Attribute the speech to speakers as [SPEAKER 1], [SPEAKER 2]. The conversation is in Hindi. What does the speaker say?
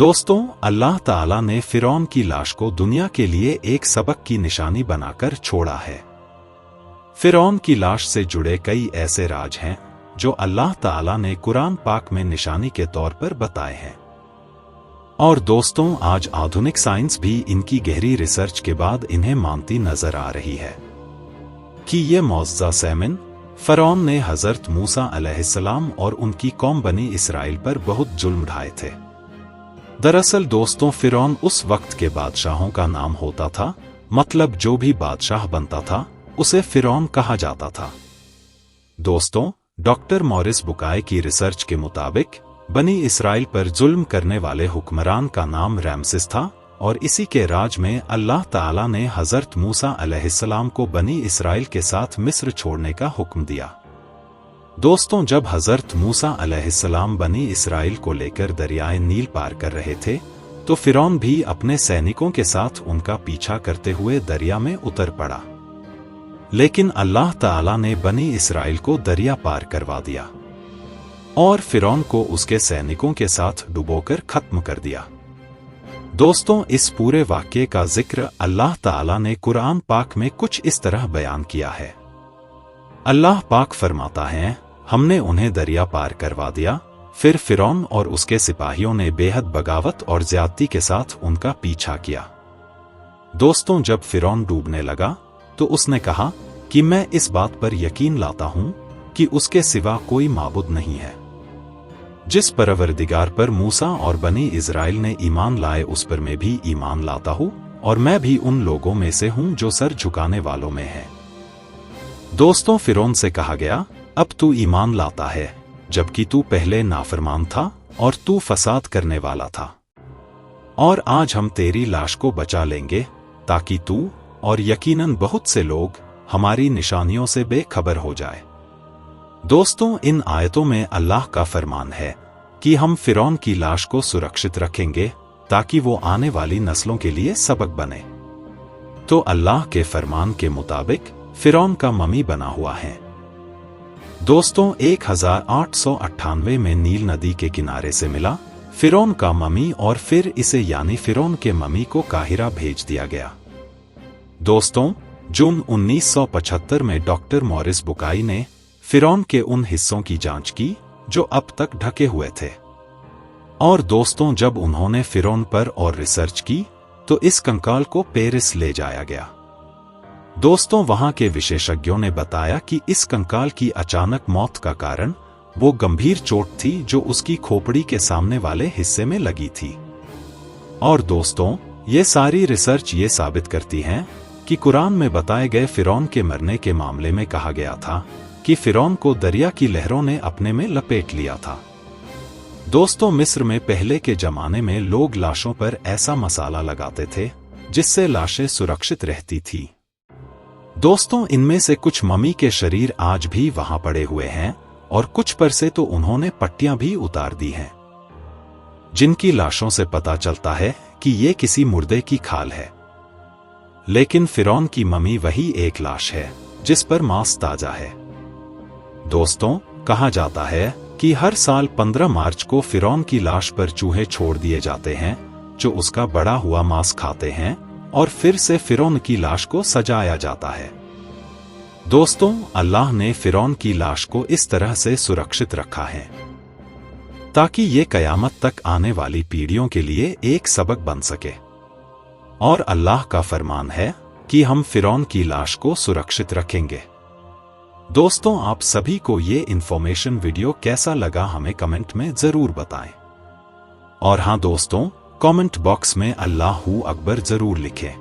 [SPEAKER 1] दोस्तों, अल्लाह ताला ने फिरौन की लाश को दुनिया के लिए एक सबक की निशानी बनाकर छोड़ा है। फिरौन की लाश से जुड़े कई ऐसे राज हैं जो अल्लाह ताला ने कुरान पाक में निशानी के तौर पर बताए हैं। और दोस्तों, आज आधुनिक साइंस भी इनकी गहरी रिसर्च के बाद इन्हें मानती नजर आ रही है कि ये मौजज़ा सेमन फिरौन ने हजरत मूसा अलैहिस्सलाम और उनकी कौम बनी इसराइल पर बहुत जुल्म ढाए थे। दरअसल दोस्तों, फिरौन उस वक्त के बादशाहों का नाम होता था, मतलब जो भी बादशाह बनता था उसे फिरौन कहा जाता था। दोस्तों, डॉक्टर मॉरिस बुकाय की रिसर्च के मुताबिक बनी इसराइल पर जुल्म करने वाले हुक्मरान का नाम रैमसिस था और इसी के राज में अल्लाह ताला ने हजरत मूसा अलैहिस्सलाम को बनी इसराइल के साथ मिस्र छोड़ने का हुक्म दिया। दोस्तों, जब हजरत मूसा अलैहिस्सलाम बनी इसराइल को लेकर दरियाए नील पार कर रहे थे तो फिरौन भी अपने सैनिकों के साथ उनका पीछा करते हुए दरिया में उतर पड़ा, लेकिन अल्लाह ताला ने बनी इसराइल को दरिया पार करवा दिया और फिरौन को उसके सैनिकों के साथ डुबोकर खत्म कर दिया। दोस्तों, इस पूरे वाक़ये का जिक्र अल्लाह ताला ने कुरान पाक में कुछ इस तरह बयान किया है। अल्लाह पाक फरमाता है, हमने उन्हें दरिया पार करवा दिया, फिर फिरौन और उसके सिपाहियों ने बेहद बगावत और ज्यादती के साथ उनका पीछा किया। दोस्तों, जब फिरौन डूबने लगा तो उसने कहा कि मैं इस बात पर यकीन लाता हूं कि उसके सिवा कोई माबूद नहीं है। जिस परवरदिगार पर मूसा और बनी इज़राइल ने ईमान लाए उस पर मैं भी ईमान लाता हूं और मैं भी उन लोगों में से हूं जो सर झुकाने वालों में है। दोस्तों, फिरौन से कहा गया, अब तू ईमान लाता है जबकि तू पहले नाफरमान था और तू फसाद करने वाला था, और आज हम तेरी लाश को बचा लेंगे ताकि तू और यकीनन बहुत से लोग हमारी निशानियों से बेखबर हो जाए। दोस्तों, इन आयतों में अल्लाह का फरमान है कि हम फिरौन की लाश को सुरक्षित रखेंगे ताकि वो आने वाली नस्लों के लिए सबक बने। तो अल्लाह के फरमान के मुताबिक फिरौन का ममी बना हुआ है। दोस्तों, 1898 में नील नदी के किनारे से मिला फिरौन का ममी और फिर इसे यानी फिरौन के ममी को काहिरा भेज दिया गया। दोस्तों, जून 1975 में डॉक्टर मॉरिस बुकाई ने फिरौन के उन हिस्सों की जांच की जो अब तक ढके हुए थे। और दोस्तों, जब उन्होंने फिरौन पर और रिसर्च की तो इस कंकाल को पेरिस ले जाया गया। दोस्तों, वहां के विशेषज्ञों ने बताया कि इस कंकाल की अचानक मौत का कारण वो गंभीर चोट थी जो उसकी खोपड़ी के सामने वाले हिस्से में लगी थी। और दोस्तों, ये सारी रिसर्च ये साबित करती है कि कुरान में बताए गए फिरौन के मरने के मामले में कहा गया था कि फिरौन को दरिया की लहरों ने अपने में लपेट लिया था। दोस्तों, मिस्र में पहले के जमाने में लोग लाशों पर ऐसा मसाला लगाते थे जिससे लाशें सुरक्षित रहती थी। दोस्तों, इनमें से कुछ ममी के शरीर आज भी वहां पड़े हुए हैं और कुछ पर से तो उन्होंने पट्टियां भी उतार दी हैं, जिनकी लाशों से पता चलता है कि ये किसी मुर्दे की खाल है। लेकिन फिरौन की ममी वही एक लाश है जिस पर मांस ताजा है। दोस्तों, कहा जाता है कि हर साल 15 मार्च को फिरौन की लाश पर चूहे छोड़ दिए जाते हैं जो उसका बड़ा हुआ मांस खाते हैं और फिर से फिरौन की लाश को सजाया जाता है। दोस्तों, अल्लाह ने फिरौन की लाश को इस तरह से सुरक्षित रखा है ताकि ये कयामत तक आने वाली पीढ़ियों के लिए एक सबक बन सके। और अल्लाह का फरमान है कि हम फिरौन की लाश को सुरक्षित रखेंगे। दोस्तों, आप सभी को ये इन्फॉर्मेशन वीडियो कैसा लगा हमें कमेंट में जरूर बताएं। और हाँ दोस्तों, कमेंट बॉक्स में अल्लाहू अकबर जरूर लिखें।